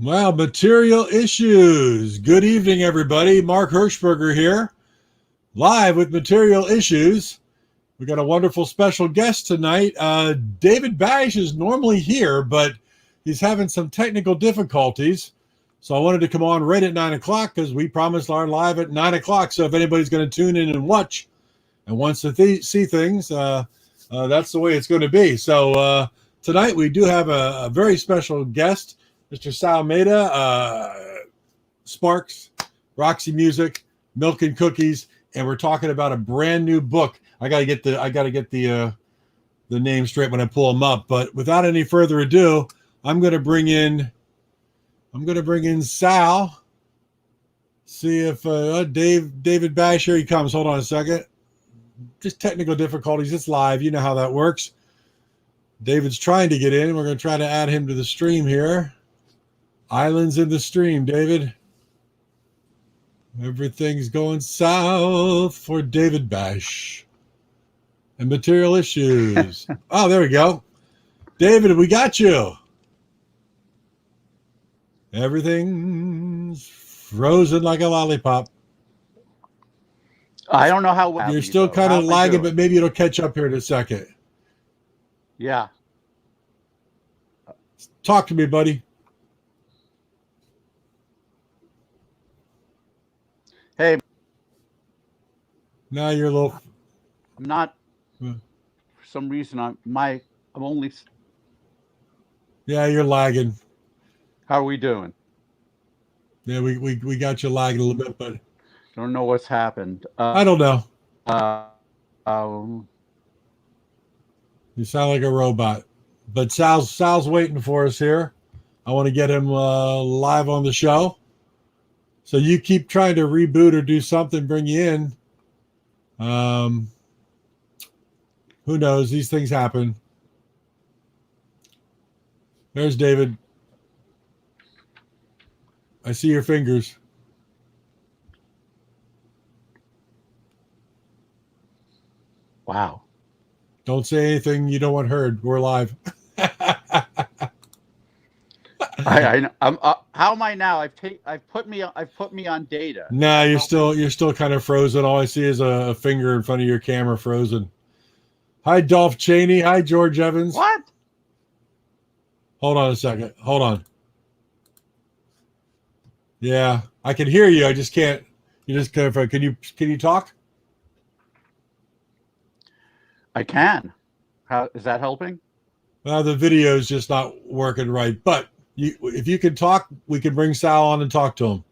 Well, material issues. Good evening, everybody. Mark Hershberger here, live with material issues. We got a wonderful special guest tonight. David Bash is normally here, but he's having some technical difficulties. So I wanted to come on right at 9 o'clock because we promised our live at 9 o'clock. So if anybody's going to tune in and watch and wants to see things, that's the way it's going to be. So tonight we do have a very special guest. Mr. Sal Maida, Sparks, Roxy Music, Milk and Cookies, and we're talking about a brand new book. I gotta get the name straight when I pull them up. But without any further ado, I'm gonna bring in Sal. See if David Bash, here he comes. Hold on a second. Just technical difficulties. It's live. You know how that works. David's trying to get in. We're gonna try to add him to the stream here. Islands in the stream, David. Everything's going south for David Bash. And material issues. Oh, there we go. David, we got you. Everything's frozen like a lollipop. I don't know how well you're still kind of lagging, but maybe it'll catch up here in a second. Yeah. Talk to me, buddy. Hey. Now you're a little. I'm not. For some reason, I'm only. Yeah, you're lagging. How are we doing? Yeah, we got you lagging a little bit, but don't know what's happened. I don't know. You sound like a robot, but Sal's waiting for us here. I want to get him live on the show. So you keep trying to reboot or do something, bring you in. Who knows? These things happen. There's David. I see your fingers. Wow. Don't say anything you don't want heard. We're live. I'm how am I now? I've put me on data. Nah, you're still kind of frozen. All I see is a finger in front of your camera frozen. Hi, Dolph Cheney. Hi, George Evans. What? Hold on a second. Hold on. Yeah, I can hear you. I just can't. You just kind of. Can you talk? I can. How is that helping? Well, the video is just not working right. But if you can talk, we can bring Sal on and talk to him.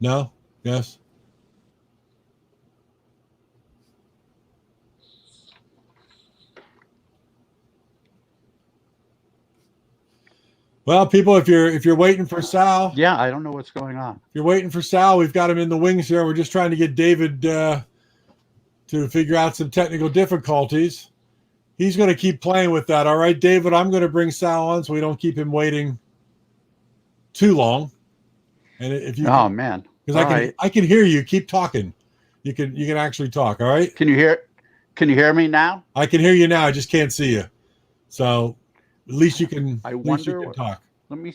No? Yes? Well, people, if you're waiting for Sal, yeah, I don't know what's going on. If you're waiting for Sal, we've got him in the wings here. We're just trying to get David to figure out some technical difficulties. He's going to keep playing with that. All right, David, I'm going to bring Sal on so we don't keep him waiting too long. And if you, man, because I can hear you. Keep talking. You can actually talk. All right. Can you hear me now? I can hear you now. I just can't see you. So at least you can. I wonder. You can talk. Let me.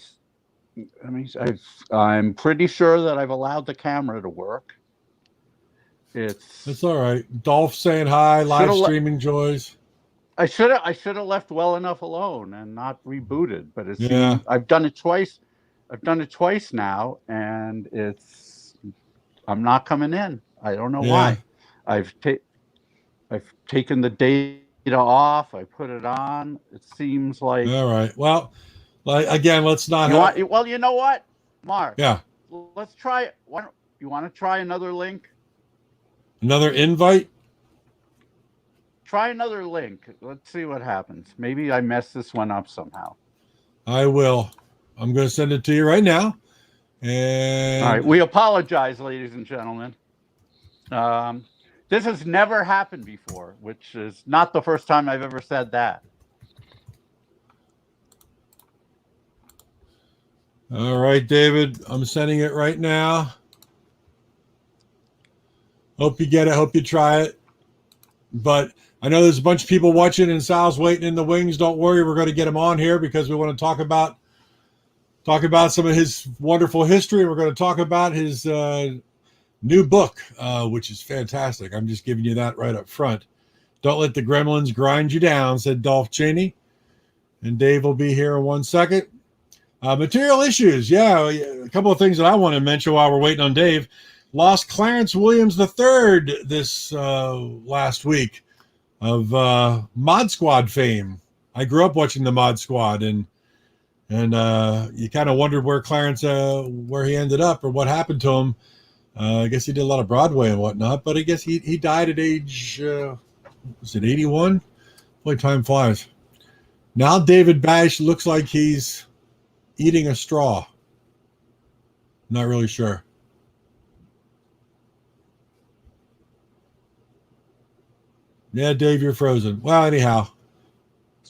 I'm pretty sure that I've allowed the camera to work. That's all right. Dolph saying hi. Live streaming joys. I should have left well enough alone and not rebooted. But I've done it twice. I've done it twice now, and I'm not coming in. I don't know why. I've taken the data off. I put it on. It seems like. All right. Well, again, let's not. Well, you know what, Mark? Yeah. Let's try. You want to try another link? Another invite? Try another link. Let's see what happens. Maybe I messed this one up somehow. I will. I'm going to send it to you right now. And all right. We apologize, ladies and gentlemen. This has never happened before, which is not the first time I've ever said that. All right, David. I'm sending it right now. Hope you get it. Hope you try it. But I know there's a bunch of people watching and Sal's waiting in the wings. Don't worry, we're going to get him on here because we want to talk about some of his wonderful history. We're going to talk about his new book, which is fantastic. I'm just giving you that right up front. Don't let the gremlins grind you down, said Dolph Cheney. And Dave will be here in 1 second. Material issues. Yeah, a couple of things that I want to mention while we're waiting on Dave. Lost Clarence Williams III this last week of Mod Squad fame. I grew up watching the Mod Squad, and you kind of wondered where Clarence, where he ended up or what happened to him. I guess he did a lot of Broadway and whatnot, but I guess he died at age, was it 81? Boy, time flies. Now David Bash looks like he's eating a straw. Not really sure. Yeah, Dave, you're frozen. Well, anyhow,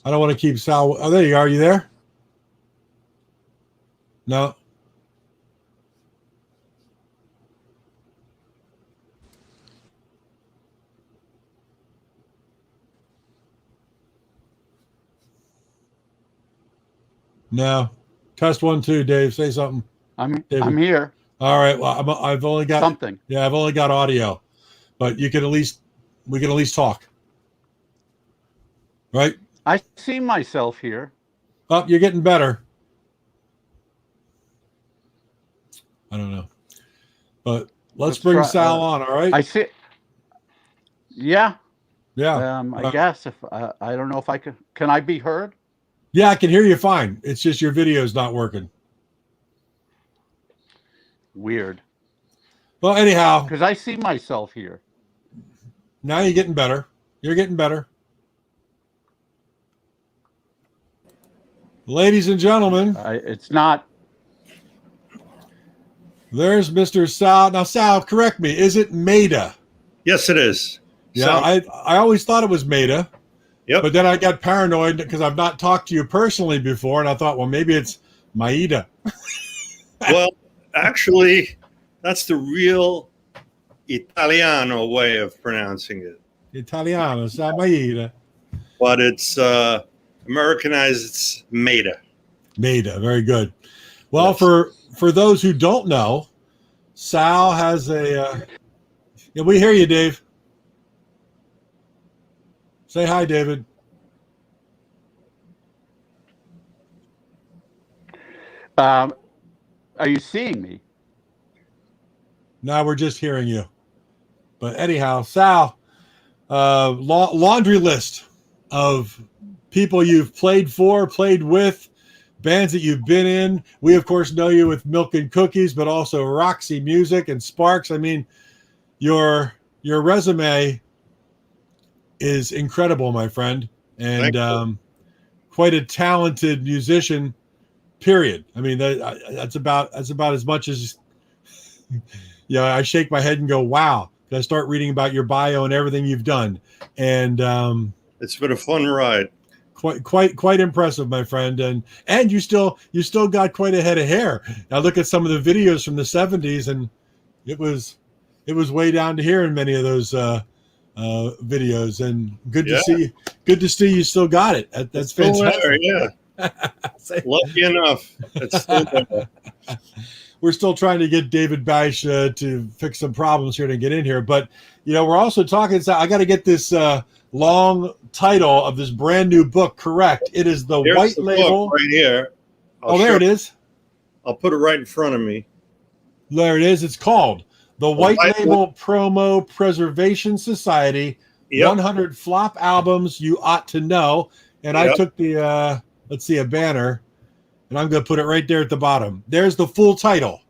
I don't want to keep Sal. Oh, there you are. You there? No. No. Test 1, 2, Dave. Say something. I'm here. All right. Well, I've only got something. Yeah, I've only got audio, but we can at least talk. Right? I see myself here. Oh, you're getting better. I don't know, but let's bring Sal on. All right. I see. Yeah. Yeah. I guess if I don't know if I can. Can I be heard? Yeah, I can hear you fine. It's just your video's not working. Weird. Well, anyhow, because I see myself here. Now you're getting better. You're getting better. Ladies and gentlemen, it's not. There's Mr. Sal. Now, Sal, correct me. Is it Maida? Yes, it is. Yeah, I always thought it was Maida. Yep. But then I got paranoid because I've not talked to you personally before, and I thought, well, maybe it's Maida. Well, actually, that's the real Italiano way of pronouncing it. Italiano, Sal Maida. But it's Americanized, it's Maida. Maida, very good. Well, Yes. for those who don't know, Sal has a. Yeah, we hear you, Dave. Say hi, David. Are you seeing me? No, we're just hearing you. But anyhow, Sal, laundry list of people you've played for, played with, bands that you've been in. We, of course, know you with Milk and Cookies, but also Roxy Music and Sparks. I mean, your resume is incredible, my friend, and quite a talented musician. Period. I mean, that's about as much as. Yeah, I shake my head and go, "Wow!" I start reading about your bio and everything you've done, and it's been a fun ride. Quite impressive, my friend, and you still got quite a head of hair. I look at some of the videos from the '70s, and it was way down to here in many of those videos, and good to see you still got it. That's fantastic. There, yeah. Lucky enough, it's still there. We're still trying to get David Bash to fix some problems here to get in here, but we're also talking. So I got to get this long title of this brand new book correct. It is the Here's White the Label. book right here. There it is. I'll put it right in front of me. There it is. It's called The White Label Promo Preservation Society, 100 Flop Albums You Ought to Know. And I took the, let's see, a banner, and I'm going to put it right there at the bottom. There's the full title.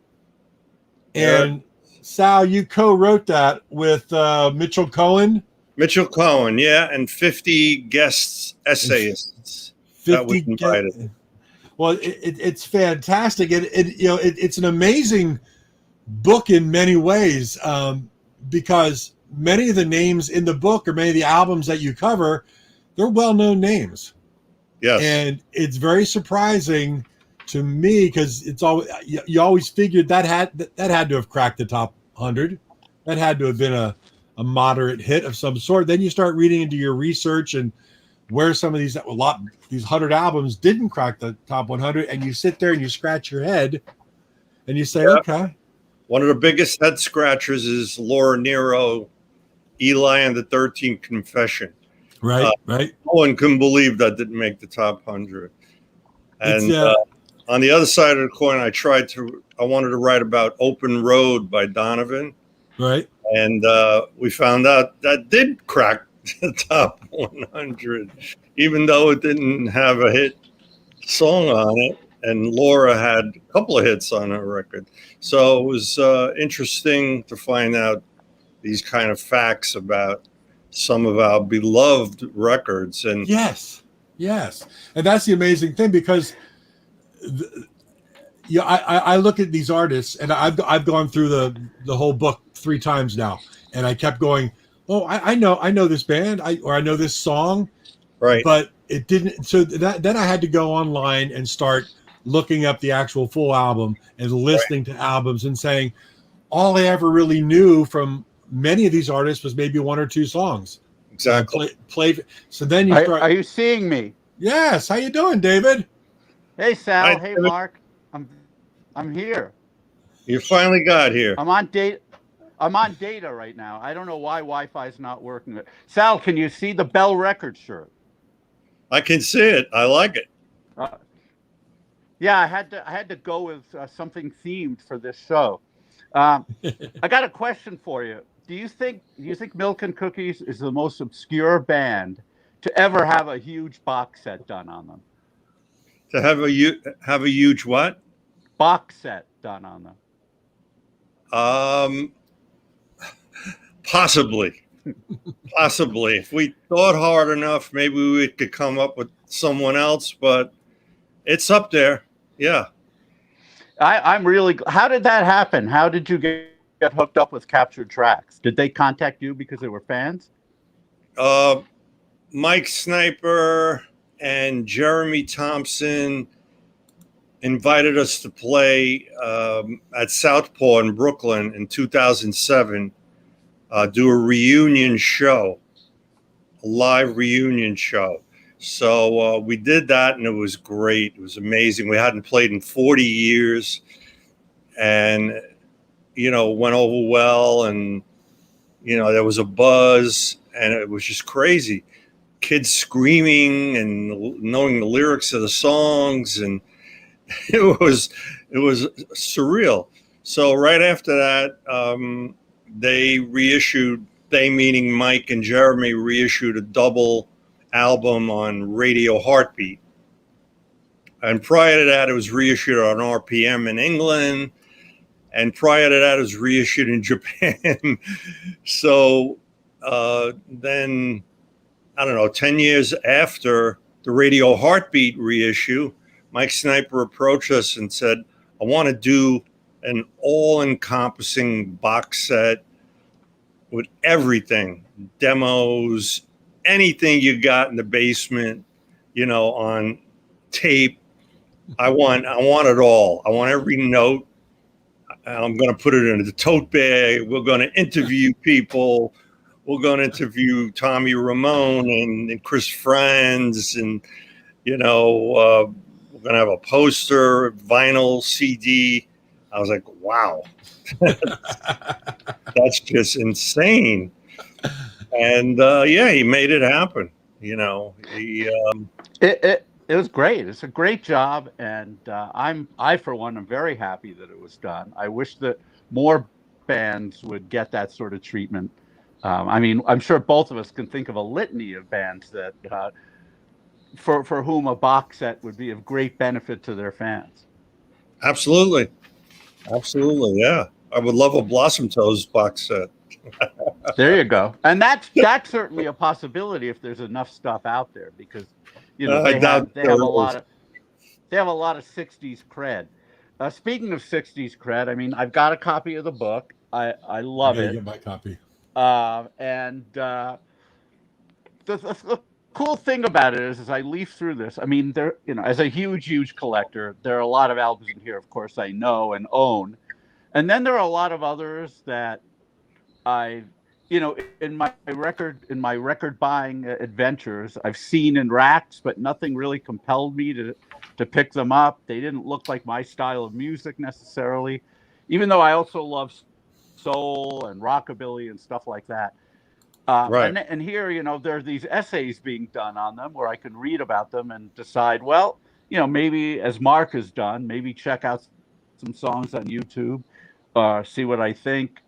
And Sal, you co-wrote that with Mitchell Cohen. Mitchell Cohen, yeah, and 50 guests, essayists. 50 invited. Well, it's fantastic. It's an amazing book in many ways, because many of the names in the book or many of the albums that you cover, they're well-known names. Yes. And it's very surprising to me because it's always, you always figured that had to have cracked the top 100. That had to have been a a moderate hit of some sort. Then you start reading into your research and where some of these 100 albums didn't crack the top 100, and you sit there and you scratch your head and you say, okay. One of the biggest head scratchers is Laura Nero, Eli and the 13th Confession. Right, right. No one couldn't believe that didn't make the top 100. And on the other side of the coin, I wanted to write about Open Road by Donovan. Right. And we found out that did crack the top 100, even though it didn't have a hit song on it. And Laura had a couple of hits on her record. So it was interesting to find out these kind of facts about some of our beloved records. And yes. And that's the amazing thing, because I look at these artists, and I've gone through the whole book 3 times now, and I kept going, oh, I know this band, I know this song, right? But it didn't. So then I had to go online and start looking up the actual full album and listening to albums and saying, all I ever really knew from many of these artists was maybe 1 or 2 songs. Exactly. Played. So then you start. Are you seeing me? Yes. How you doing, David? Hey, Sal. Hi, hey, David. Mark. I'm here. You finally got here. I'm on data right now. I don't know why Wi-Fi is not working. Sal, can you see the Bell Records shirt? I can see it. I like it. Yeah, I had to go with something themed for this show. I got a question for you. Do you think Milk and Cookies is the most obscure band to ever have a huge box set done on them? To have a huge what? Box set done on them. Possibly. If we thought hard enough, maybe we could come up with someone else, but it's up there. Yeah. I'm really. How did that happen? How did you get hooked up with Captured Tracks? Did they contact you because they were fans? Mike Sniper and Jeremy Thompson invited us to play at Southpaw in Brooklyn in 2007, do a reunion show, a live reunion show. So we did that, and it was great. It was amazing. We hadn't played in 40 years, and, went over well, and, there was a buzz, and it was just crazy. Kids screaming and knowing the lyrics of the songs, and it was surreal. So right after that, they meaning Mike and Jeremy, reissued a double album on Radio Heartbeat. And prior to that, it was reissued on RPM in England. And prior to that, it was reissued in Japan. So then, I don't know, 10 years after the Radio Heartbeat reissue, Mike Sniper approached us and said, I want to do an all-encompassing box set with everything, demos, anything you got in the basement, on tape. I want it all. I want every note. I'm going to put it in the tote bag. We're going to interview people. We're going to interview Tommy Ramone and Chris Franz, and, we're going to have a poster, vinyl, CD. I was like, wow, that's just insane. And he made it happen. It was great. It's a great job, and I for one am very happy that it was done. I wish that more bands would get that sort of treatment. I'm sure both of us can think of a litany of bands that for whom a box set would be of great benefit to their fans. Absolutely, yeah. I would love a Blossom Toes box set. There you go. And that's certainly a possibility if there's enough stuff out there, because they have a lot of 60s cred. Speaking of 60s cred, I've got a copy of the book. I love it. Get my copy. And the cool thing about it is, as I leaf through this, there, as a huge collector, there are a lot of albums in here, of course, I know and own. And then there are a lot of others that I you know, in my record buying adventures, I've seen in racks, but nothing really compelled me to pick them up. They didn't look like my style of music necessarily, even though I also love soul and rockabilly and stuff like that. Right. And here, you know, there are these essays being done on them where I can read about them and decide, well, you know, maybe as Mark has done, maybe check out some songs on YouTube, see what I think.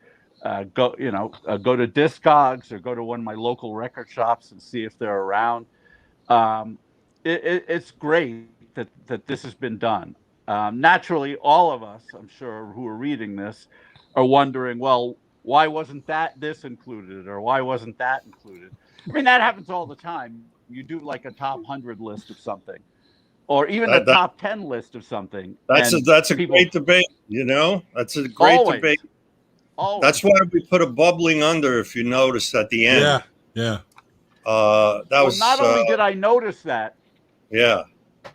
Go to Discogs or go to one of my local record shops and see if they're around. It's great that this has been done. Naturally, all of us, I'm sure, who are reading this, are wondering, well, why wasn't this included, or why wasn't that included? I mean, that happens all the time. You do like a top 100 list of something, or even a top 10 list of something. That's a great debate. You know, that's a great debate. Always. That's why we put a bubbling under, if you noticed, at the end. Yeah. Not only did I notice that. Yeah.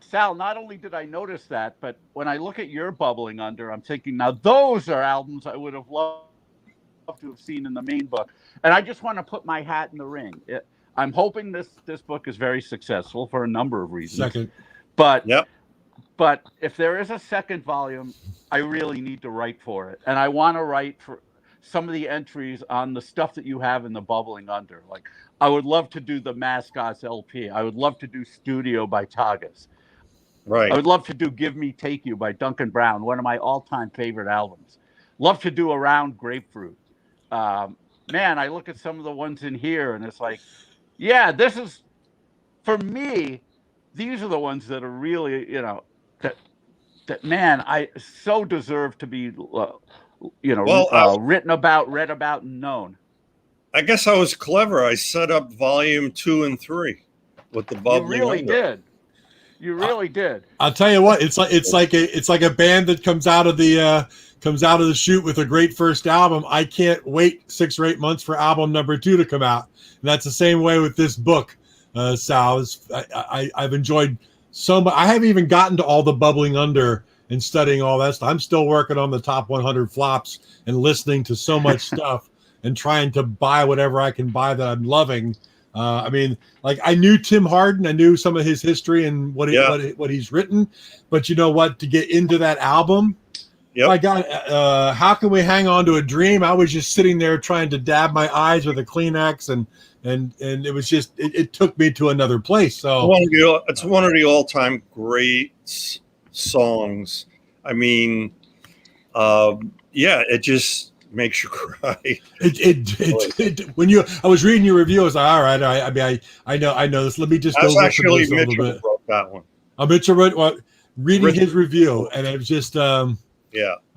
Sal, not only did I notice that, but when I look at your bubbling under, I'm thinking, now those are albums I would have loved to have seen in the main book. And I just want to put my hat in the ring. I'm hoping this book is very successful for a number of reasons. But if there is a second volume, I really need to write for it. And I want to write for some of the entries on the stuff that you have in the bubbling under. Like, I would love to do the Mascots LP. I would love to do Studio by Tagas. Right. I would love to do Give Me, Take You by Duncan Brown, one of my all-time favorite albums. Love to do Around Grapefruit. Man, I look at some of the ones in here and it's like, yeah, this is, for me, these are the ones that are really, you know, that man, I so deserve to be, written about, read about, and known. I guess I was clever. I set up volume 2 and 3 with the bubbling. You really did. You really did. I'll tell you what, it's like a band that comes out of the chute with a great first album. I can't wait 6 or 8 months for album number 2 to come out. And that's the same way with this book, Sal. I've enjoyed so much. I haven't even gotten to all the bubbling under and studying all that stuff. I'm still working on the top 100 flops and listening to so much stuff and trying to buy whatever I can buy that I'm loving. I mean, like, I knew Tim Hardin, I knew some of his history and what he's written, but you know what? To get into that album, my God, how can we hang on to a dream? I was just sitting there trying to dab my eyes with a Kleenex, and it was just it took me to another place. So it's one of the all-time great songs. I mean, it just makes you cry. I was reading your review, I was like, all right, I know this. Let me just go listen to this a little bit. Wrote that one. Mitchell wrote reading his review, and it was just I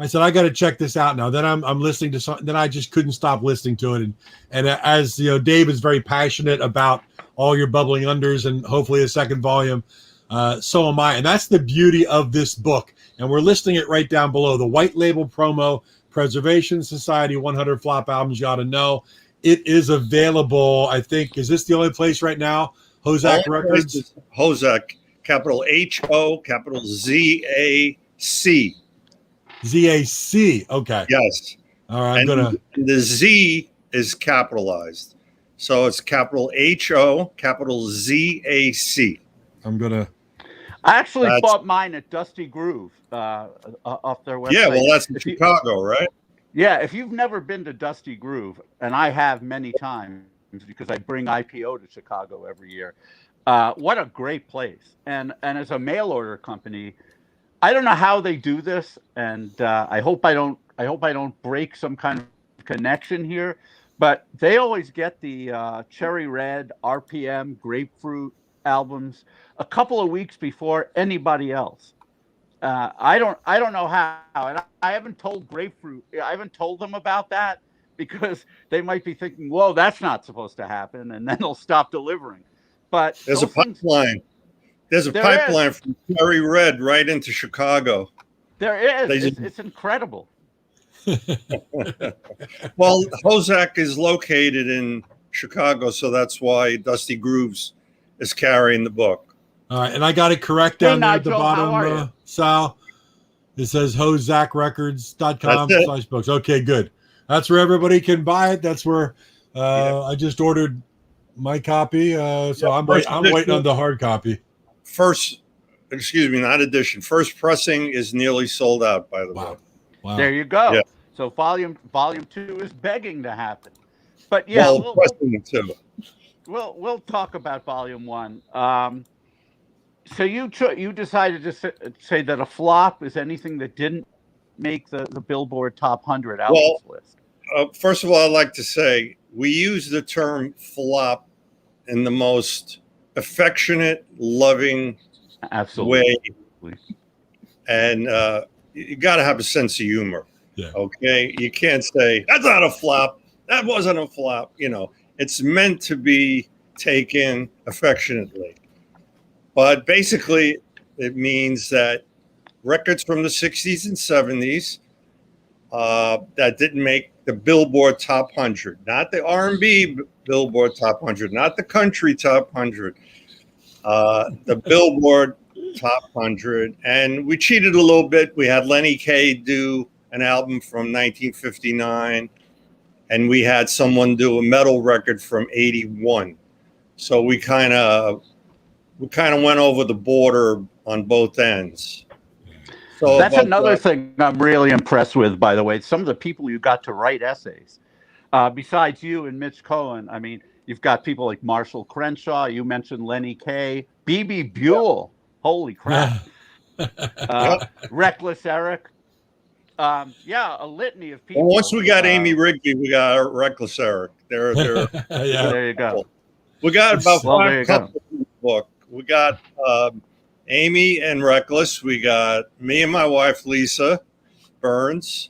said, I got to check this out now. Then I'm listening to something. Then I just couldn't stop listening to it, and as you know, Dave is very passionate about all your bubbling unders and hopefully a second volume. So am I, and that's the beauty of this book. And we're listing it right down below. The white label promo, Preservation Society 100 flop albums you ought to know. It is available, I think. Is this the only place right now? Hozak Records? Hozak, capital H-O, capital Z-A-C. Z-A-C, okay. Yes. All right, and the Z is capitalized. So it's capital H-O, capital Z-A-C. I actually bought mine at Dusty Groove off their website. Yeah, well, that's in Chicago, right? Yeah, if you've never been to Dusty Groove, and I have many times because I bring IPO to Chicago every year, what a great place. And as a mail order company, I don't know how they do this, and I hope I don't break some kind of connection here, but they always get the Cherry Red, RPM, Grapefruit albums a couple of weeks before anybody else. I don't know how, and I haven't told Grapefruit. I haven't told them about that because they might be thinking, "Whoa, that's not supposed to happen," and then they'll stop delivering. But there's a pipeline. There's a pipeline from Cherry Red right into Chicago. There is. It's incredible. Well, Hozak is located in Chicago, so that's why Dusty Grooves is carrying the book. All right, and I got it correct down there at the bottom, Sal. It says hozakrecords.com/books. Okay, good. That's where everybody can buy it. That's where I just ordered my copy, so I'm waiting on the hard copy. Excuse me, not edition. First pressing is nearly sold out, by the way. Wow. There you go. Yeah. So volume 2 is begging to happen. But yeah, we'll talk about volume 1. So you decided to say that a flop is anything that didn't make the Billboard Top 100 albums list. First of all, I'd like to say we use the term flop in the most affectionate, loving way. And you got to have a sense of humor. Yeah. Okay. You can't say, that's not a flop. That wasn't a flop. You know, it's meant to be taken affectionately. But basically, it means that records from the 60s and 70s that didn't make the Billboard Top 100, not the R&B Billboard Top 100, not the country Top 100, the Billboard Top 100. And we cheated a little bit. We had Lenny Kaye do an album from 1959, and we had someone do a metal record from 81. So we kind of went over the border on both ends. So that's another thing I'm really impressed with, by the way. Some of the people you got to write essays, besides you and Mitch Cohen. I mean, you've got people like Marshall Crenshaw. You mentioned Lenny Kaye, B.B. Buell. Holy crap! Reckless Eric. A litany of people. Well, once we got Amy Rigby, we got Reckless Eric. There you go. We got about 5 couples in the book. We got Amy and Reckless. We got me and my wife, Lisa Burns.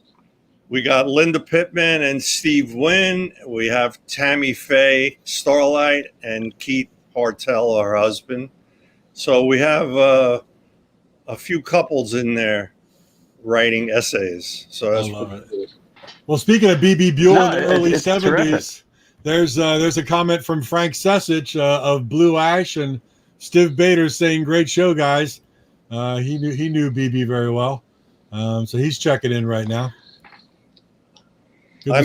We got Linda Pittman and Steve Wynn. We have Tammy Faye Starlight and Keith Hartel, her husband. So we have a few couples in there writing essays. So that's I love it. Well, speaking of B.B. Buell in the early 70s, terrific. There's a comment from Frank Sesich of Blue Ash and Steve Bader saying, "Great show, guys." He knew BB very well, so he's checking in right now. I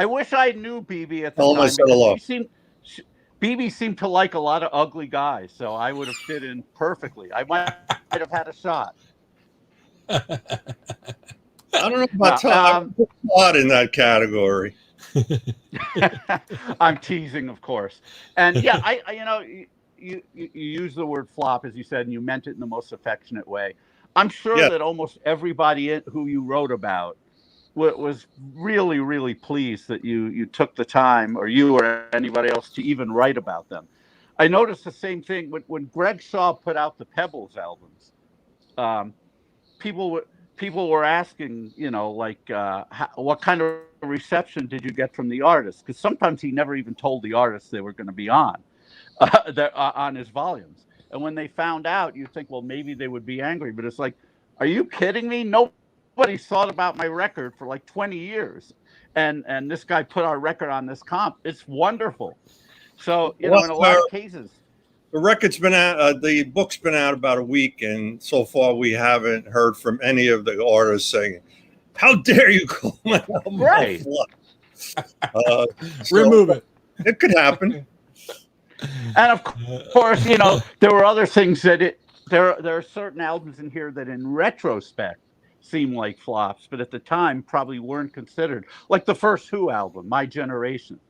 wish I knew BB at the time. BB seemed to like a lot of ugly guys, so I would have fit in perfectly. I might have had a shot. I don't know about I'm a lot in that category. I'm teasing, of course, and yeah, I you use the word flop, as you said, and you meant it in the most affectionate way. I'm sure that almost everybody who you wrote about was really, really pleased that you took the time, or you or anybody else, to even write about them. I noticed the same thing when Greg Shaw put out the Pebbles albums. People were asking, what kind of reception did you get from the artists? Because sometimes he never even told the artists they were going to be on his volumes. And when they found out, you think, well, maybe they would be angry. But it's like, are you kidding me? Nobody's thought about my record for like 20 years. And this guy put our record on this comp. It's wonderful. So, in a lot of cases. The record's been out, the book's been out about a week, and so far we haven't heard from any of the artists saying, "How dare you call my album a flop?" Remove it. It could happen. And of course, there were other things that there are certain albums in here that in retrospect seem like flops, but at the time probably weren't considered. Like the first Who album, My Generation.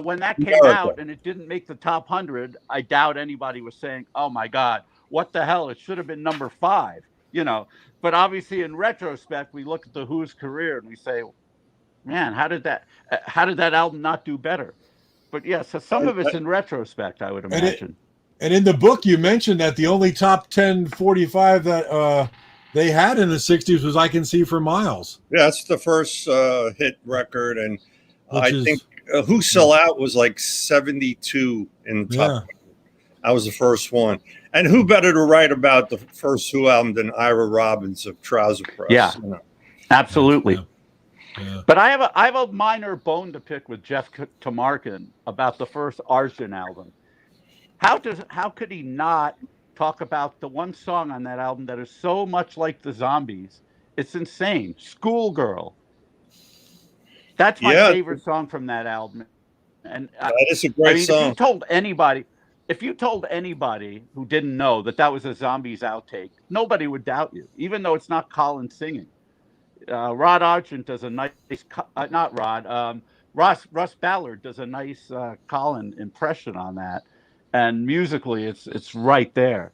When that came out and it didn't make the top 100, I doubt anybody was saying, "Oh my God, what the hell? It should have been number 5." But obviously, in retrospect, we look at the Who's career and we say, "Man, how did that album not do better?" But yeah, so some of it's in retrospect, I would imagine. And in the book, you mentioned that the only top 10 45 that they had in the 60s was "I Can See for Miles." Yeah, that's the first hit record, and I think Who Sell Out was like 72 in the top. That was the first one. And who better to write about the first Who album than Ira Robbins of Trouser Press? Yeah, absolutely. Yeah. But I have a minor bone to pick with Jeff Tamarkin about the first Arjun album. How could he not talk about the one song on that album that is so much like the Zombies? It's insane. Schoolgirl. That's my Yeah, favorite song from that album. And that is a great song. if you told anybody who didn't know that was a Zombies outtake, nobody would doubt you, even though it's not Colin singing. Rod Argent does a nice, not Rod, Russ Ballard does a nice Colin impression on that, and musically, it's right there.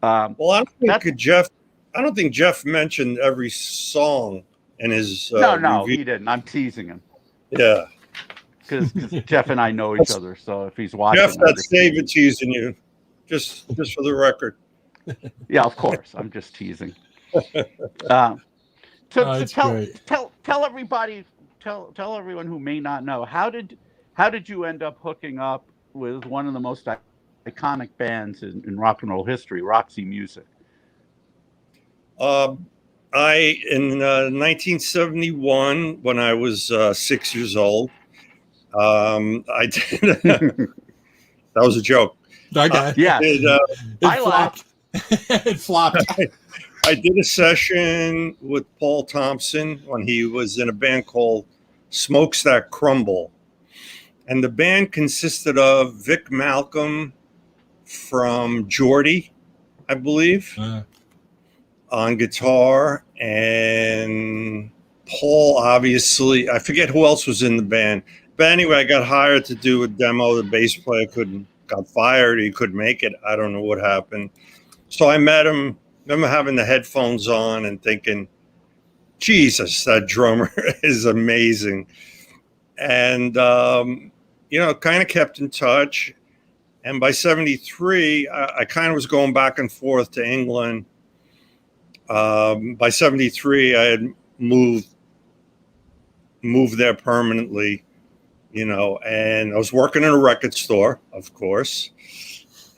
Well, I don't think Jeff mentioned every song in his no, review. he didn't. I'm teasing him. Yeah, because Jeff and I know each other. So if he's watching, Jeff, that's David teasing you, just for the record. Yeah, of course, I'm just teasing. So tell everybody, tell everyone who may not know, how did you end up hooking up with one of the most iconic bands in rock and roll history, Roxy Music? In 1971, when I was 6 years old, I did. That was a joke. Okay. Yeah, it flopped. It flopped. I did a session with Paul Thompson when he was in a band called Smokestack Crumble. And the band consisted of Vic Malcolm from Geordie, I believe, on guitar, and Paul, obviously. I forget who else was in the band. But anyway, I got hired to do a demo. The bass player got fired. He couldn't make it. I don't know what happened. So I met him. I remember having the headphones on and thinking, Jesus, that drummer is amazing. And, kind of kept in touch. And by 73, I kind of was going back and forth to England. By 73, I had moved there permanently, and I was working in a record store, of course.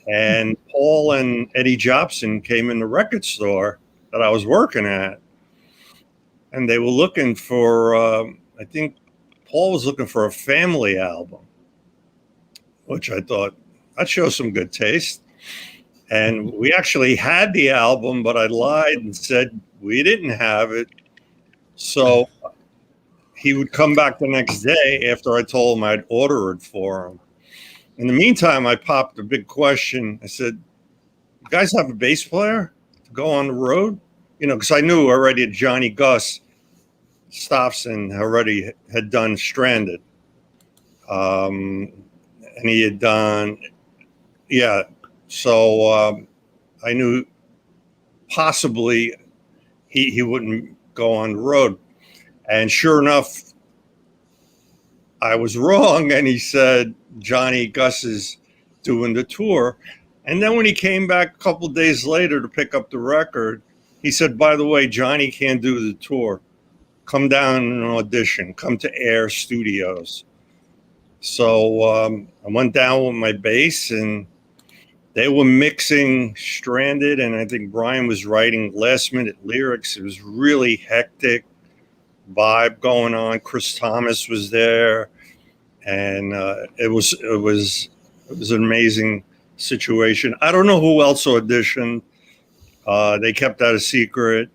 And Paul and Eddie Jobson came in the record store that I was working at. And they were looking for, I think Paul was looking for a family album, which I thought, that shows some good taste. And we actually had the album, but I lied and said we didn't have it. So he would come back the next day after I told him I'd order it for him. In the meantime, I popped a big question. I said, you guys have a bass player to go on the road? Because I knew already Johnny Gus Stoffson already had done Stranded. And he had done, so I knew possibly he wouldn't go on the road. And sure enough, I was wrong. And he said, Johnny Gus is doing the tour. And then when he came back a couple of days later to pick up the record, he said, by the way, Johnny can't do the tour. Come down and audition. Come to Air Studios. So I went down with my bass, and they were mixing Stranded, and I think Brian was writing last-minute lyrics. It was really hectic vibe going on. Chris Thomas was there, and it was an amazing situation. I don't know who else auditioned. They kept that a secret,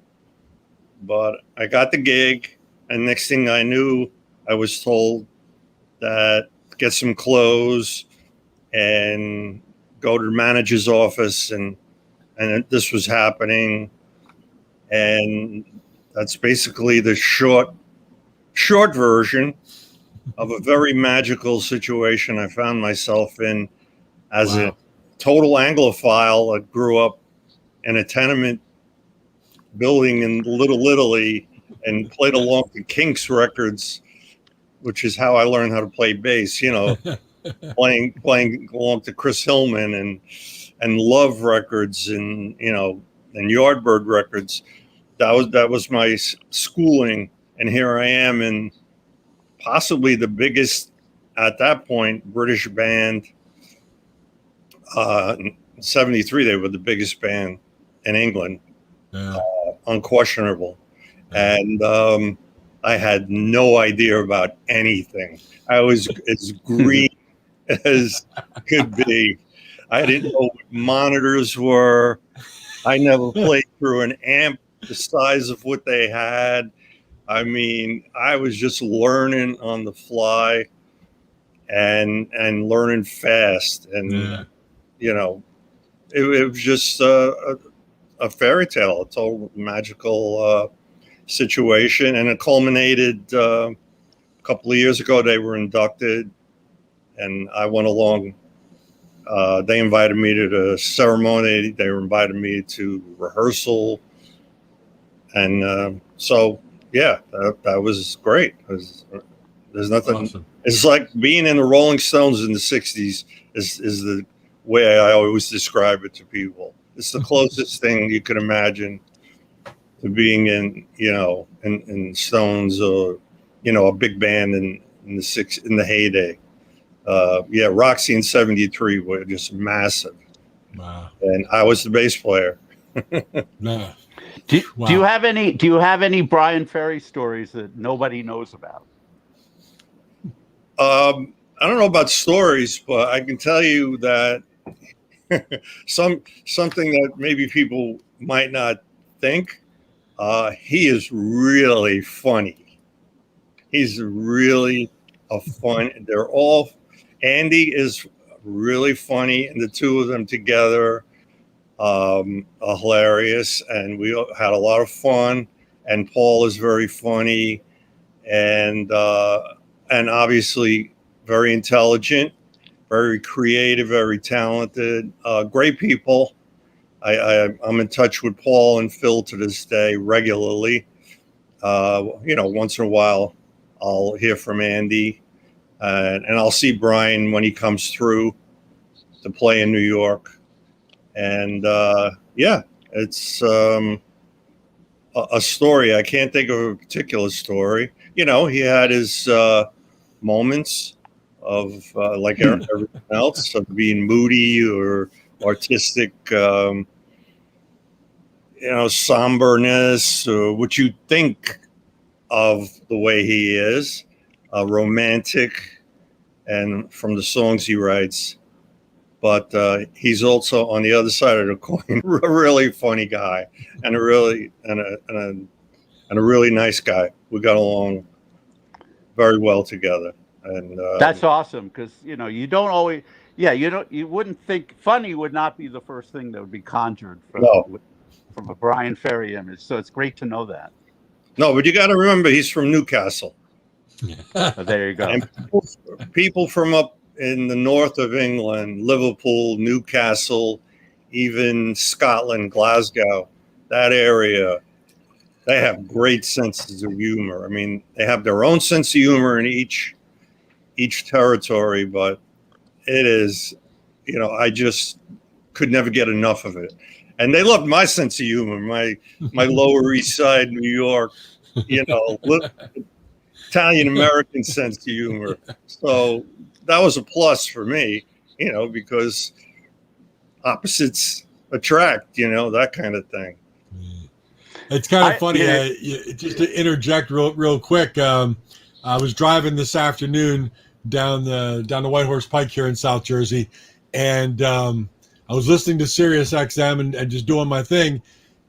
but I got the gig, and next thing I knew, I was told that get some clothes and go to the manager's office, and this was happening. And that's basically the short version of a very magical situation I found myself in as a total Anglophile that grew up in a tenement building in Little Italy and played along to Kinks records, which is how I learned how to play bass, playing along to Chris Hillman and Love records and Yardbird records. That was my schooling. And here I am in possibly the biggest, at that point, British band. In 73, they were the biggest band in England, unquestionable. And I had no idea about anything. I was as green as could be. I didn't know what monitors were. I never played through an amp the size of what they had. I mean, I was just learning on the fly and learning fast, and you know, it was just a fairy tale, a total magical situation, and it culminated a couple of years ago. They were inducted, and I went along. They invited me to the ceremony. They invited me to rehearsal, and so yeah, that was great. There's nothing. Awesome. It's like being in the Rolling Stones in the '60s is the way I always describe it to people. It's the closest thing you could imagine to being in, in Stones, or a big band in the heyday. Yeah, Roxy in '73 were just massive. Wow. And I was the bass player. No. Do you have any Brian Ferry stories that nobody knows about? I don't know about stories, but I can tell you that something that maybe people might not think. He is really funny. He's really a fun. Andy is really funny, and the two of them together are hilarious, and we had a lot of fun. And Paul is very funny, and obviously very intelligent, very creative, very talented, great people. I'm in touch with Paul and Phil to this day regularly. Once in a while I'll hear from Andy, and I'll see Brian when he comes through to play in New York. And yeah, it's a story. I can't think of a particular story. He had his moments of like everything else, of being moody or artistic, somberness, or what you think of the way he is, romantic, and from the songs he writes. But he's also, on the other side of the coin, a really funny guy, and a really nice guy. We got along very well together. And that's awesome, because you don't always, you wouldn't think funny would not be the first thing that would be conjured from a Brian Ferry image. So it's great to know that. No, but you got to remember, he's from Newcastle. There you go. And people from up in the north of England, Liverpool, Newcastle, even Scotland, Glasgow, that area, they have great senses of humor. I mean, they have their own sense of humor in each territory, but it is, I just could never get enough of it. And they loved my sense of humor, my Lower East Side, New York, Italian American sense of humor. So that was a plus for me, because opposites attract, that kind of thing. It's kind of funny. Just to interject real quick, I was driving this afternoon down the White Horse Pike here in South Jersey, and I was listening to Sirius XM and just doing my thing.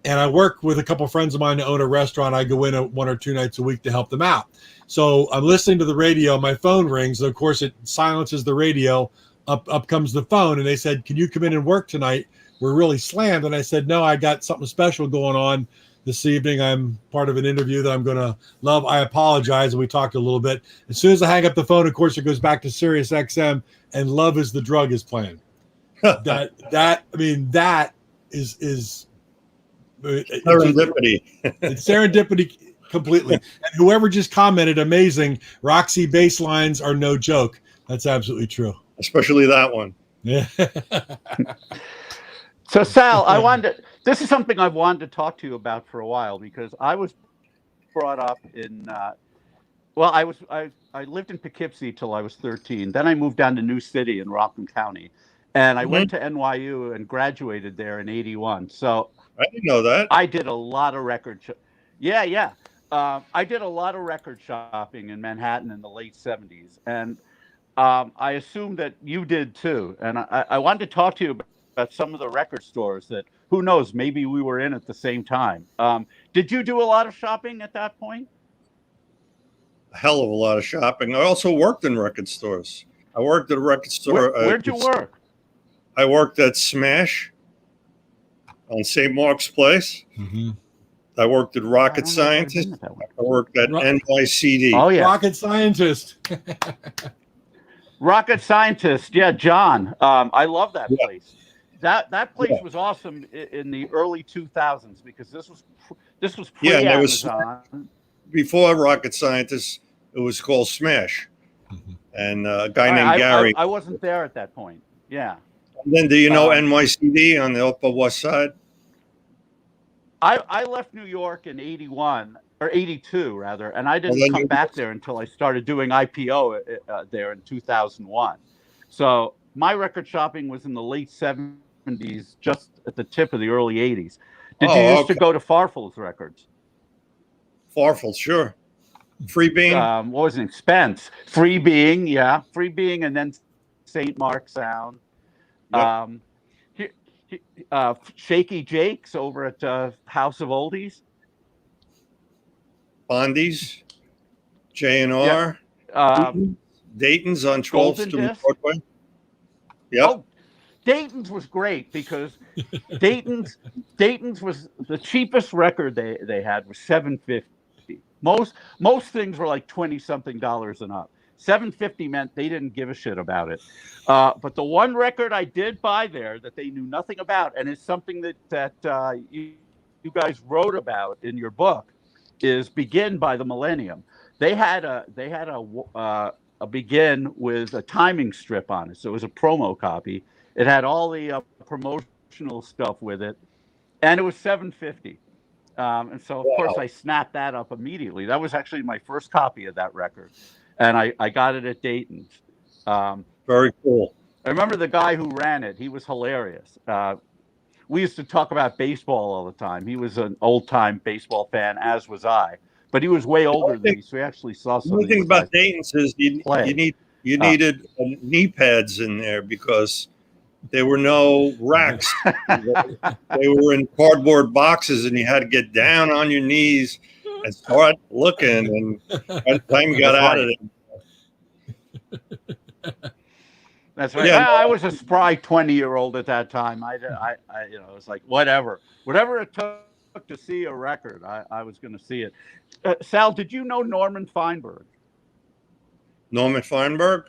And I work with a couple of friends of mine that own a restaurant. I go in 1 or 2 nights a week to help them out. So I'm listening to the radio. My phone rings. And of course, it silences the radio. Up comes the phone. And they said, "Can you come in and work tonight? We're really slammed." And I said, "No, I got something special going on this evening. I'm part of an interview that I'm going to love. I apologize." And we talked a little bit. As soon as I hang up the phone, of course, it goes back to Sirius XM, and "Love Is the Drug" is playing. that is serendipity. It's serendipity completely. And whoever just commented, amazing. Roxy bass lines are no joke. That's absolutely true. Especially that one. Yeah. So Sal, this is something I've wanted to talk to you about for a while, because I was brought up in, I lived in Poughkeepsie till I was 13. Then I moved down to New City in Rockland County, and I went to NYU and graduated there in '81. So I didn't know that. I did a lot of record. I did a lot of record shopping in Manhattan in the late '70s, and I assume that you did too. And I wanted to talk to you about some of the record stores that, who knows, maybe we were in at the same time. Did you do a lot of shopping at that point? a hell of a lot of shopping. I also worked in record stores. I worked at a record store. Where'd you work? I worked at Smash on St. Mark's Place. Mm-hmm. I worked at Rocket Scientist. I worked at NYCD. Oh, yeah. Rocket Scientist. Rocket Scientist. Yeah, John. I love that place. That place was awesome in the early 2000s because this was pre-Amazon. Before Rocket Scientist, it was called Smash. Mm-hmm. And a guy named Gary. I wasn't there at that point. Yeah. And then do you know NYCD on the Upper West Side? I left New York in 81 or 82 rather, and I didn't come back there until I started doing IPO there in 2001. So my record shopping was in the late 70s, just at the tip of the early 80s. Did you used to go to Farfel's Records? Farfel's, sure. Free Being? What was it? Spence. Free Being, yeah. Free Being, and then St. Mark's Sound. Yep. Shaky Jake's over at House of Oldies. Bondi's, J&R. Dayton's on 12th Street Broadway. Yep. Oh, Dayton's was great because Dayton's was the cheapest record they had was $7.50. Most things were like $20-something and up. $7.50 meant they didn't give a shit about it. But the one record I did buy there that they knew nothing about, and it's something that you guys wrote about in your book, is "Begin" by the Millennium. They had a "Begin" with a timing strip on it, so it was a promo copy. It had all the promotional stuff with it, and it was $7.50. And so, of course, I snapped that up immediately. That was actually my first copy of that record. And I got it at Dayton's. Very cool. I remember the guy who ran it. He was hilarious. We used to talk about baseball all the time. He was an old-time baseball fan, as was I. But he was way older than me, so we actually saw some. The thing about Dayton's is you needed knee pads in there because there were no racks. They were in cardboard boxes, and you had to get down on your knees and start looking. And by the time you got out of it, that's right. Yeah, I was a spry 20-year-old at that time. I it was like whatever it took to see a record, I was going to see it. Sal, did you know Norman Feinberg? Norman Feinberg?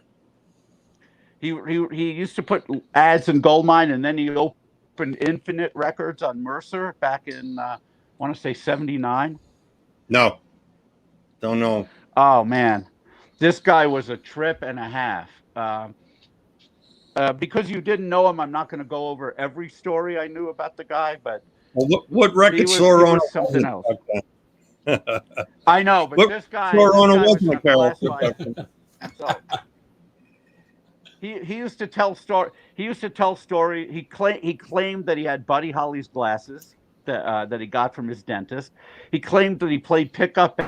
He used to put ads in Goldmine, and then he opened Infinite Records on Mercer back in I want to say 79. No, don't know. Oh man, this guy was a trip and a half. Because you didn't know him, I'm not going to go over every story I knew about the guy, but what record store owner? Something else. I know, but this guy. Store owner wasn't a so, he used to tell story. He used to tell story. He claimed that he had Buddy Holly's glasses that he got from his dentist. He claimed that he played pickup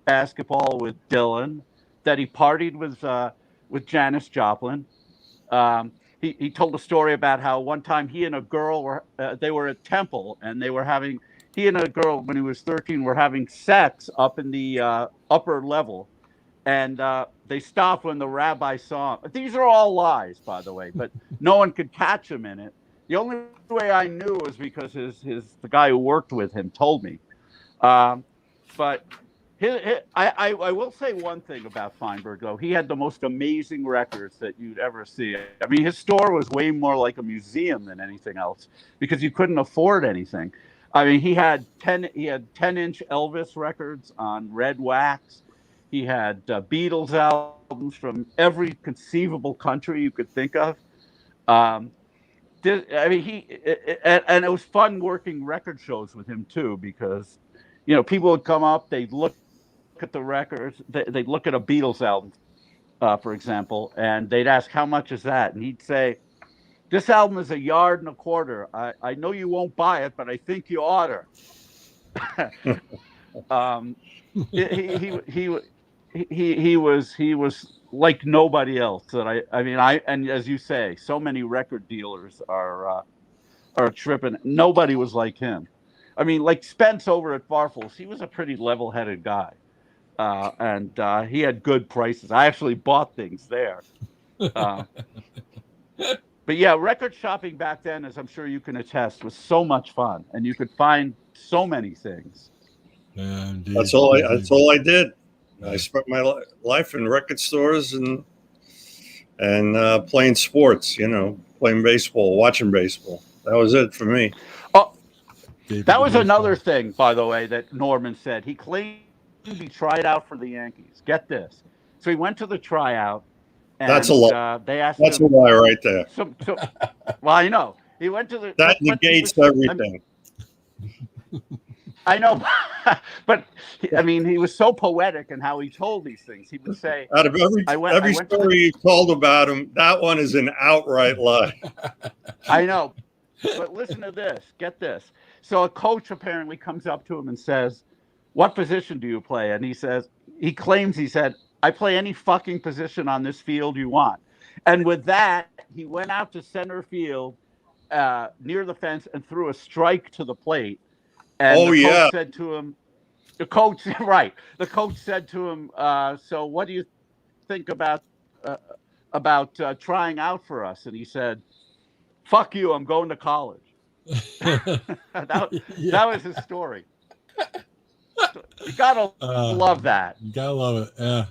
basketball with Dylan. That he partied with Janis Joplin. He told a story about how one time he and a girl were at Temple, and he and a girl when he was 13 were having sex up in the upper level, and they stopped when the rabbi saw him. These are all lies, by the way, but no one could catch him in it. The only way I knew was because the guy who worked with him told me. But I will say one thing about Feinberg, though. He had the most amazing records that you'd ever see. I mean, his store was way more like a museum than anything else because you couldn't afford anything. I mean, he had 10-inch Elvis records on red wax. He had Beatles albums from every conceivable country you could think of. And it was fun working record shows with him too, because people would come up, they'd look at the records, they'd look at a Beatles album, for example, and they'd ask, how much is that? And he'd say, this album is $1.25. I know you won't buy it, but I think you ought to. He was like nobody else that and as you say, so many record dealers are tripping. Nobody was like him. I mean, like Spence over at Farfel's, he was a pretty level-headed guy. and he had good prices. I actually bought things there. But yeah, record shopping back then, as I'm sure you can attest, was so much fun, and you could find so many things. Yeah, indeed. That's all I did. I spent my life in record stores and playing sports. Playing baseball, watching baseball. That was it for me. Oh, that was another thing, by the way, that Norman said. He claimed he tried out for the Yankees. Get this. So he went to the tryout. And, that's a lie. They asked that's him, a lie right there. Well, I know. He went to the... That negates everything. I know. But, I mean, he was so poetic in how he told these things. He would say... Out of every story you told about him, that one is an outright lie. I know. But listen to this. Get this. So a coach apparently comes up to him and says, "What position do you play?" And he said, "I play any fucking position on this field you want." And with that, he went out to center field near the fence and threw a strike to the plate. And the coach said to him, the coach said to him, "So what do you think about trying out for us?" And he said, "Fuck you, I'm going to college." That was his story. You gotta love that. You gotta love it. Yeah.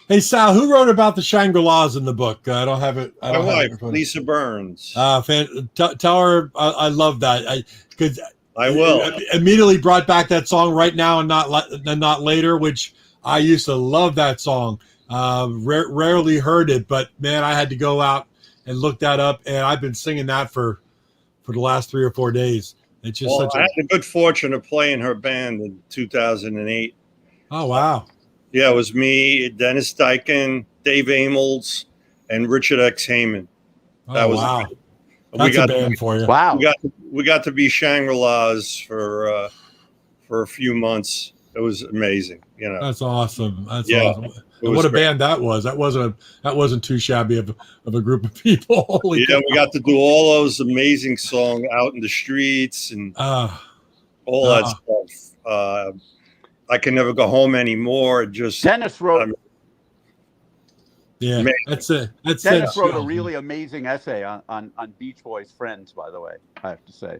Hey Sal, who wrote about the Shangri-Las in the book? I don't have it. My wife, Lisa Burns. Tell her I love that. I will. Immediately brought back that song "Right Now and Not Later," which I used to love that song. Rarely heard it, but man, I had to go out and look that up, and I've been singing that for the last 3 or 4 days. It's just I had the good fortune of playing her band in 2008. Oh wow! Yeah, it was me, Dennis Dyken, Dave Amels, and Richard X. Heyman. That was wow. That's a band for you. Wow. We got to be Shangri-Las for a few months. It was amazing. That's awesome. That's awesome. And what a band that was. That wasn't too shabby of a group of people. Holy God. We got to do all those amazing songs out in the streets and all that stuff. I Can Never Go Home Anymore. Just Dennis wrote. Yeah, that's it. Dennis wrote a really amazing essay on Beach Boys' Friends. By the way, I have to say.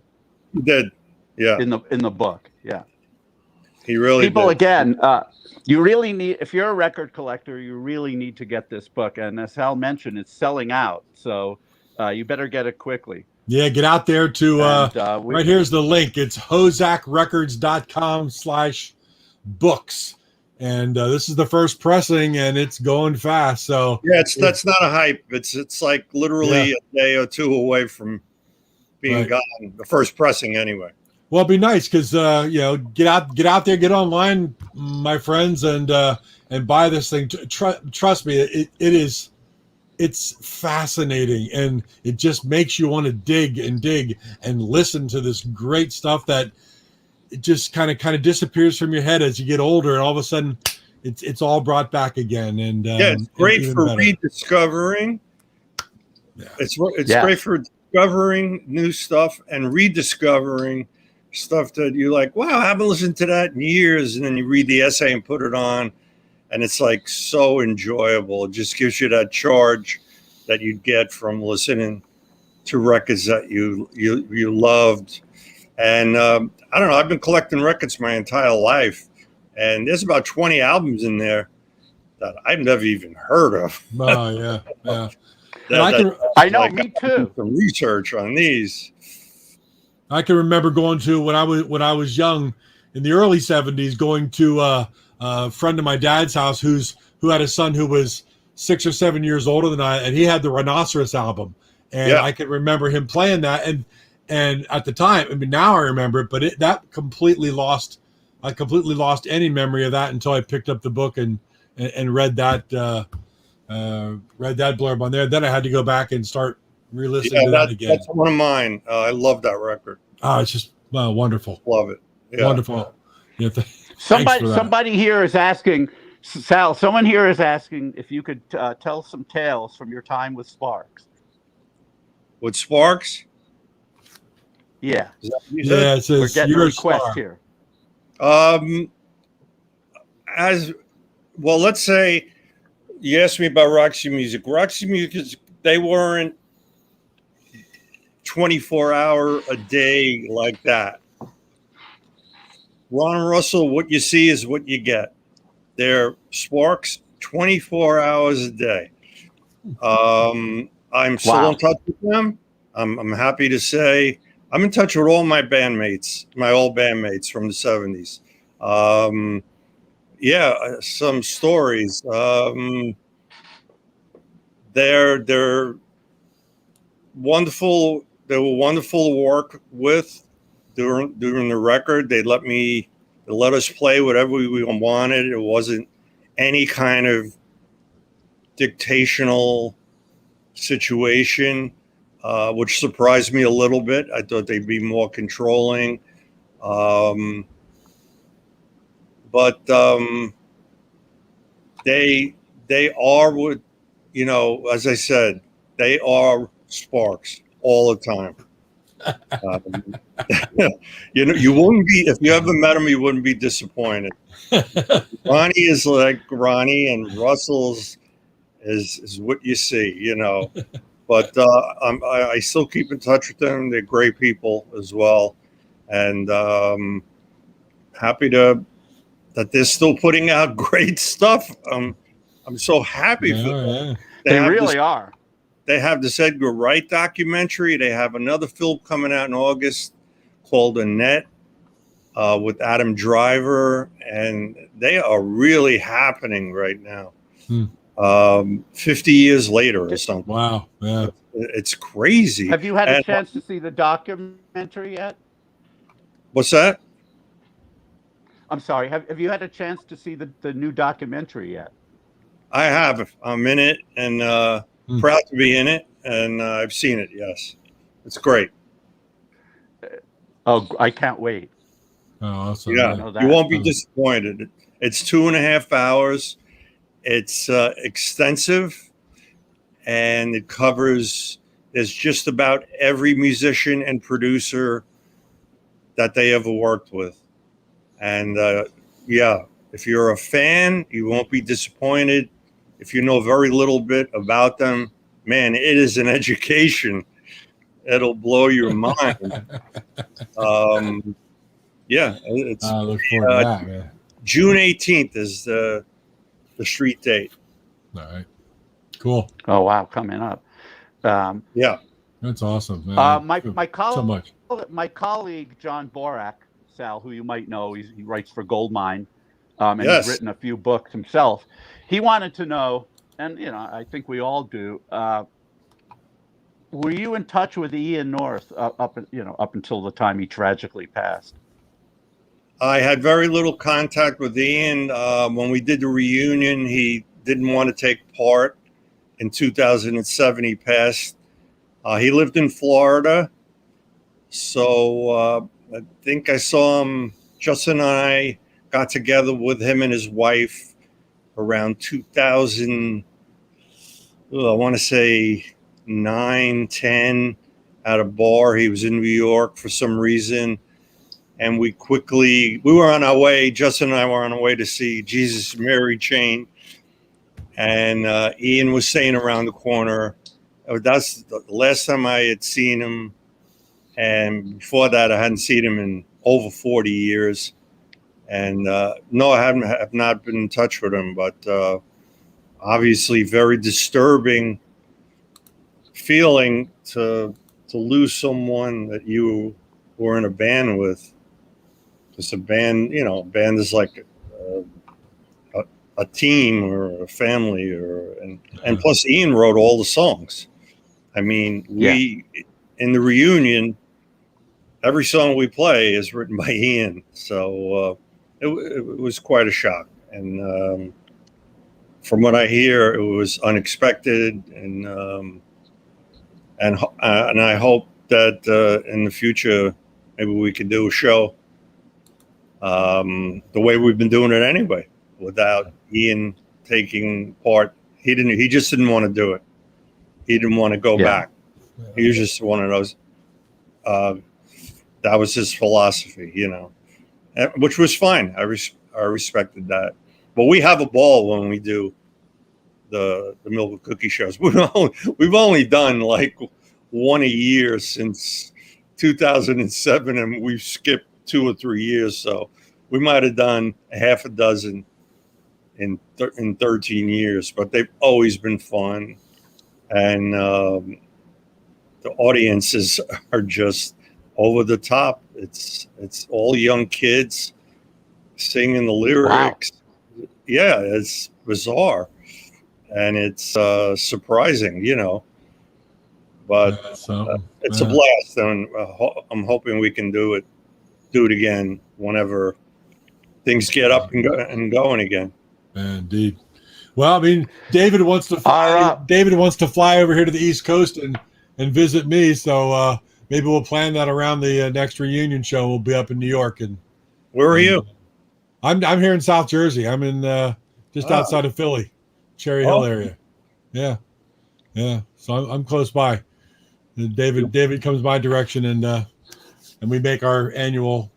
He did. Yeah. In the book. Yeah. He really people did. Again. You really need, if you're a record collector, you really need to get this book. And as Sal mentioned, it's selling out. So you better get it quickly. Yeah, get out there to, right here's the link. It's hozakrecords.com/books. And this is the first pressing, and it's going fast. So yeah, that's not a hype. It's like literally a day or two away from being gone. The first pressing, anyway. Well, it'd be nice because get out there, get online, my friends, and buy this thing. Trust me, it's fascinating, and it just makes you want to dig and listen to this great stuff that it just kind of disappears from your head as you get older, and all of a sudden, it's all brought back again. And it's great for rediscovering. Yeah. It's great for discovering new stuff and rediscovering stuff that you're like, wow, I haven't listened to that in years. And then you read the essay and put it on, and it's like so enjoyable. It just gives you that charge that you'd get from listening to records that you loved. And I don't know, I've been collecting records my entire life, and there's about 20 albums in there that I've never even heard of. Oh yeah. I know, me too. Some research on these. I can remember going to when I was young in the early 70s, going to a friend of my dad's house who had a son who was 6 or 7 years older than I, and he had the Rhinoceros album, and I can remember him playing that, and at the time, I mean, now I remember it, but I completely lost any memory of that until I picked up the book and read that blurb on there. Then I had to go back and start re-listening to that again. That's one of mine. I love that record. Oh, it's just wonderful. Love it. Yeah. Wonderful. Yeah, somebody here is asking, Sal, someone here is asking if you could tell some tales from your time with Sparks. With Sparks? Yeah. Yeah, it says we're getting a request here. As Well, let's say you asked me about Roxy Music. Roxy Music, they weren't 24-hour a day like that. Ron Russell, what you see is what you get. They're Sparks 24 hours a day. I'm still in touch with them. I'm happy to say I'm in touch with all my bandmates, my old bandmates from the 70s. Some stories. They're wonderful. They were wonderful to work with during the record. They let us play whatever we wanted. It wasn't any kind of dictational situation, which surprised me a little bit. I thought they'd be more controlling. But they are what, as I said, they are Sparks all the time. You wouldn't be, if you ever met him, you wouldn't be disappointed. Ronnie is like Ronnie, and Russell's is what you see, But I still keep in touch with them. They're great people as well, and happy that they're still putting out great stuff. I'm so happy for them. They really are. They have this Edgar Wright documentary. They have another film coming out in August called Annette with Adam Driver, and they are really happening right now. 50 years later or something. Wow. Yeah. It's crazy. Have you had a chance to see the documentary yet? What's that? I'm sorry. Have you had a chance to see the new documentary yet? I have. I'm in it, and proud to be in it, and I've seen it. Yes, it's great. Oh, I can't wait. Oh, awesome. Yeah, you won't be disappointed. It's 2.5 hours. It's extensive, and it covers. There's just about every musician and producer that they ever worked with, and if you're a fan, you won't be disappointed. If you know very little bit about them, man, it is an education. It'll blow your mind. It's. I look forward to that, man. June 18th is the street date. All right. Cool. Oh wow, coming up. That's awesome, man. My colleague John Borak, Sal, who you might know, he writes for Goldmine, and he's written a few books himself. He wanted to know, and I think we all do. Were you in touch with Ian North up until the time he tragically passed? I had very little contact with Ian. When we did the reunion, he didn't want to take part. In 2007, he passed. He lived in Florida. So I think I saw him. Justin and I got together with him and his wife around 2000, I want to say 9, 10, at a bar. He was in New York for some reason. And we were on our way, Justin and I were on our way to see Jesus Mary Chain. And Ian was staying around the corner. That's the last time I had seen him. And before that, I hadn't seen him in over 40 years. And no, I have not been in touch with him, but obviously very disturbing feeling to lose someone that you were in a band with. Because a band is like a team or a family, and plus Ian wrote all the songs. I mean, in the reunion, every song we play is written by Ian. So it was quite a shock. And from what I hear, it was unexpected. And I hope that in the future, maybe we could do a show the way we've been doing it anyway, without Ian taking part. He just didn't want to do it. He didn't want to go back. He was just one of those. That was his philosophy, which was fine. I respected that. But we have a ball when we do the milk and cookie shows. We've only done like one a year since 2007, and we've skipped 2 or 3 years. So we might have done a half a dozen in 13 years, but they've always been fun. And the audiences are just over the top. It's all young kids singing the lyrics. Wow. Yeah, it's bizarre. And it's surprising, but it's a blast, and I'm hoping we can do it again whenever things get up and going again. Indeed. Well, I mean, David wants to fly. David wants to fly over here to the East Coast and visit me. So maybe we'll plan that around the next reunion show. We'll be up in New York. And where are you? I'm here in South Jersey. I'm in just outside of Philly. Cherry Hill area. Yeah. So I'm close by. And David comes my direction, and we make our annual,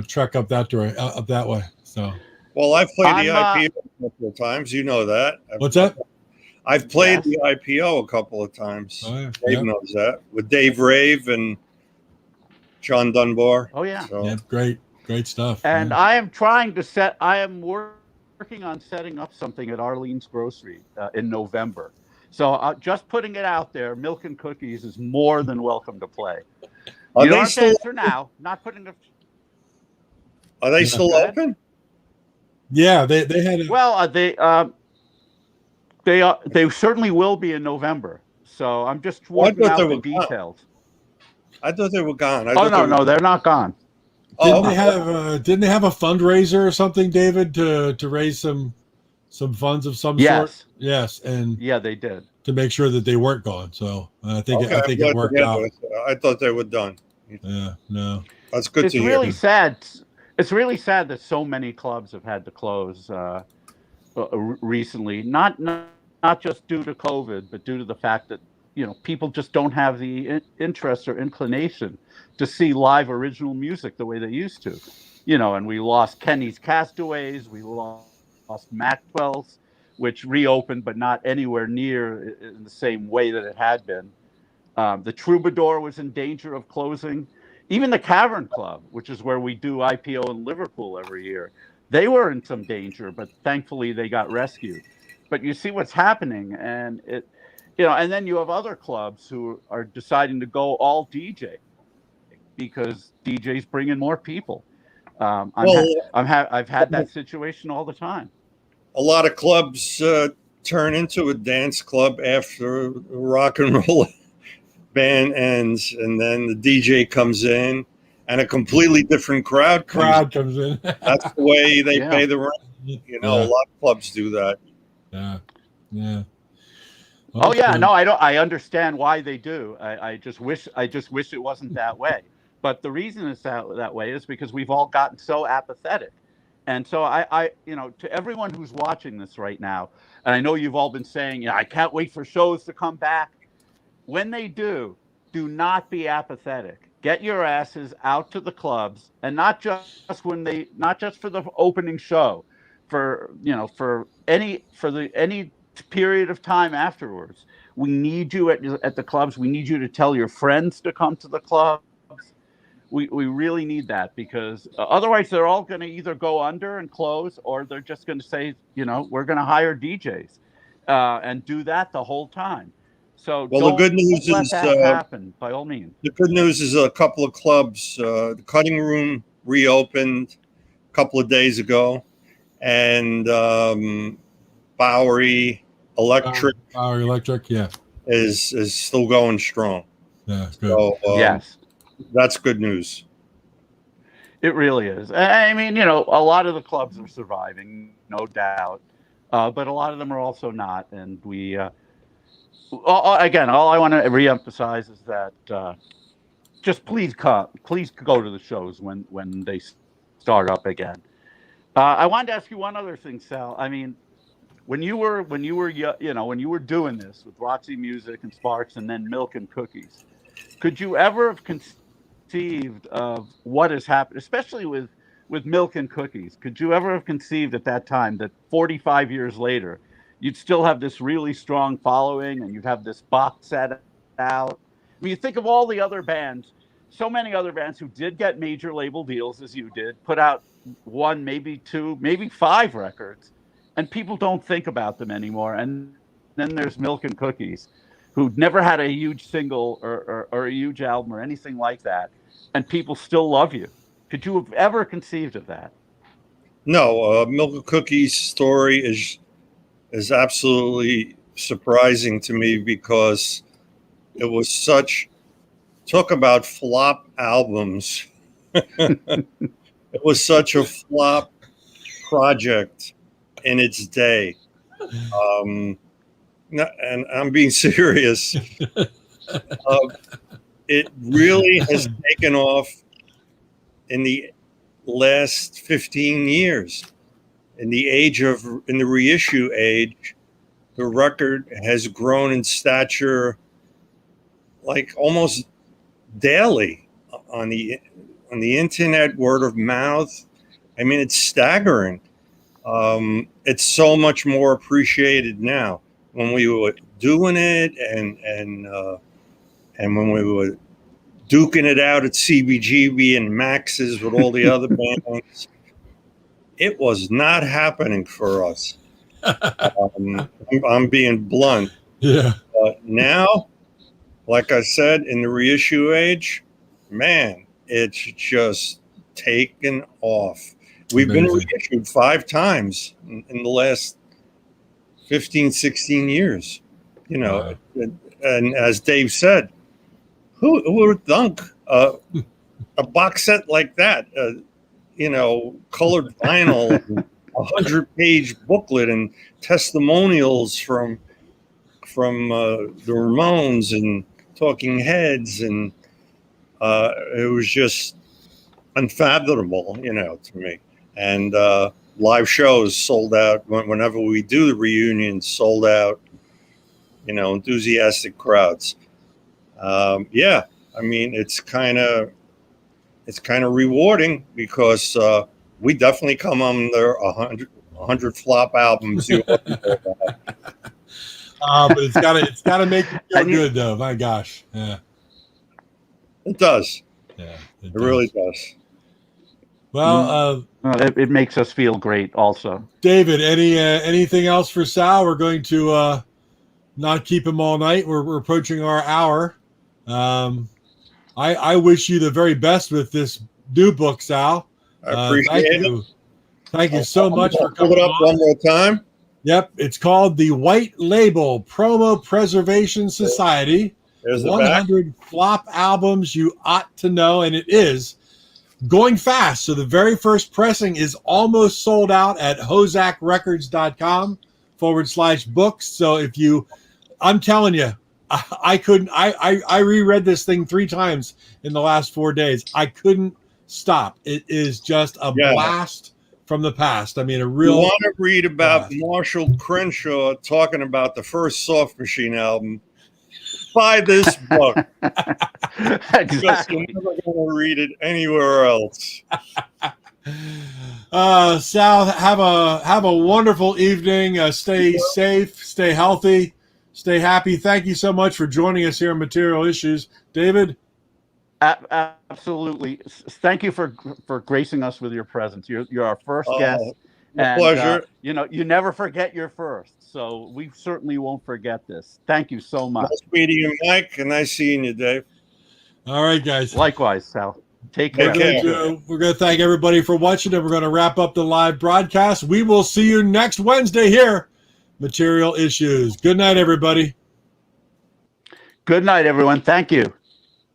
trek up that way. So. Well, I've played the IPO a couple of times. You know that. What's that? I've played the IPO a couple of times. Oh, yeah. Dave knows that, with Dave Rave and John Dunbar. Oh yeah. So. Yeah, great stuff. And I am trying to I am working on setting up something at Arlene's Grocery in November. So just putting it out there, Milk and Cookies is more than welcome to play. Are you they don't still have to answer now? Not putting it. Are they still open? Yeah, they had. They certainly will be in November. So I'm just working out the details. I thought they were gone. No, they're not gone. Didn't they have a fundraiser or something, David, to raise some funds of some sort? Yes, and they did, to make sure that they weren't gone. So I think it worked out. I thought they were done. Yeah, no, that's good to hear. It's really sad. It's really sad that so many clubs have had to close recently. Not just due to COVID, but due to the fact that people just don't have the interest or inclination to see live original music the way they used to. And we lost Kenny's Castaways, we lost Mac-12s, which reopened, but not anywhere near in the same way that it had been. The Troubadour was in danger of closing. Even the Cavern Club, which is where we do IPO in Liverpool every year, they were in some danger, but thankfully they got rescued. But you see what's happening, and and then you have other clubs who are deciding to go all DJ because DJs bring in more people. I've had that situation all the time. A lot of clubs turn into a dance club after the rock and roll band ends, and then the DJ comes in, and a completely different crowd comes in. That's the way they pay the rent. A lot of clubs do that. Yeah. Oh yeah, no, I understand why they do. I just wish it wasn't that way. But the reason it's that way is because we've all gotten so apathetic. And so I to everyone who's watching this right now, and I know you've all been saying, I can't wait for shows to come back. When they do not be apathetic. Get your asses out to the clubs, and not just for the opening show, for any period of time afterwards. We need you at the clubs. We need you to tell your friends to come to the clubs. We really need that, because otherwise they're all going to either go under and close, or they're just going to say, we're going to hire DJs and do that the whole time. So the good news is that happen, by all means. The good news is a couple of clubs, the Cutting Room reopened a couple of days ago, and Bowery Electric. Bowery Electric, yeah, is still going strong. Yeah, good. So, yes, that's good news. It really is. I mean, a lot of the clubs are surviving, no doubt, but a lot of them are also not. And we, again, all I want to reemphasize is that just please go to the shows when they start up again. I wanted to ask you one other thing, Sal. I mean, when you were doing this with Roxy Music and Sparks and then Milk and Cookies, could you ever have conceived of what has happened, especially with with milk and cookies. Could you ever have conceived at that time that 45 years later, you'd still have this really strong following and you'd have this box set out? I mean, you think of all the other bands, so many other bands who did get major label deals as you did, put out 1, maybe 2, maybe 5 records, and people don't think about them anymore. And then there's Milk and Cookies, who never had a huge single or a huge album or anything like that, and people still love you. Could you have ever conceived of that? No, Milk and Cookies' story is absolutely surprising to me because it was talk about flop albums. It was such a flop project in its day. And I'm being serious. It really has taken off in the last 15 years. In the reissue age, the record has grown in stature like almost daily on the internet, word of mouth. I mean, it's staggering. It's so much more appreciated now. When we were doing it and when we were duking it out at CBGB and Max's with all the other bands, it was not happening for us. I'm being blunt. Yeah. But now, like I said, in the reissue age, man, it's just taken off. We've been reissued 5 times in the last 15, 16 years. You know, and as Dave said, who would thunk a box set like that? Colored vinyl, 100-page booklet, and testimonials from the Ramones and Talking Heads, and it was just unfathomable, to me. And live shows sold out whenever we do the reunions, sold out. Enthusiastic crowds. Yeah, I mean, it's kind of rewarding because we definitely come under 100 flop albums. But it's gotta make you feel good, though. My gosh, yeah, it does. Yeah, it really does. Well, it makes us feel great, also. David, anything else for Sal? We're going to not keep him all night. We're approaching our hour. I wish you the very best with this new book, Sal. I appreciate it. Thank you so much for coming. Pull it up one more time. Yep, it's called the White Label Promo Preservation Society. There's the 100 flop albums you ought to know, and it is going fast. So the very first pressing is almost sold out at hozakrecords.com/books. So I'm telling you, I reread this thing 3 times in the last 4 days. I couldn't stop. It is just a blast from the past. I mean, a real. You want to read about Marshall Crenshaw talking about the first Soft Machine album? Buy this book. Exactly. You're never going to read it anywhere else. Sal, have a wonderful evening. Stay safe, stay healthy, stay happy. Thank you so much for joining us here on Material Issues, David. Absolutely. Thank you for gracing us with your presence. You're our first guest. My pleasure. You never forget your first, so we certainly won't forget this. Thank you so much. Nice meeting you, Mike, and nice seeing you, Dave. All right, guys. Likewise, Sal. Take care. We're going to thank everybody for watching, and we're going to wrap up the live broadcast. We will see you next Wednesday here, Material Issues. Good night, everybody. Good night, everyone. Thank you.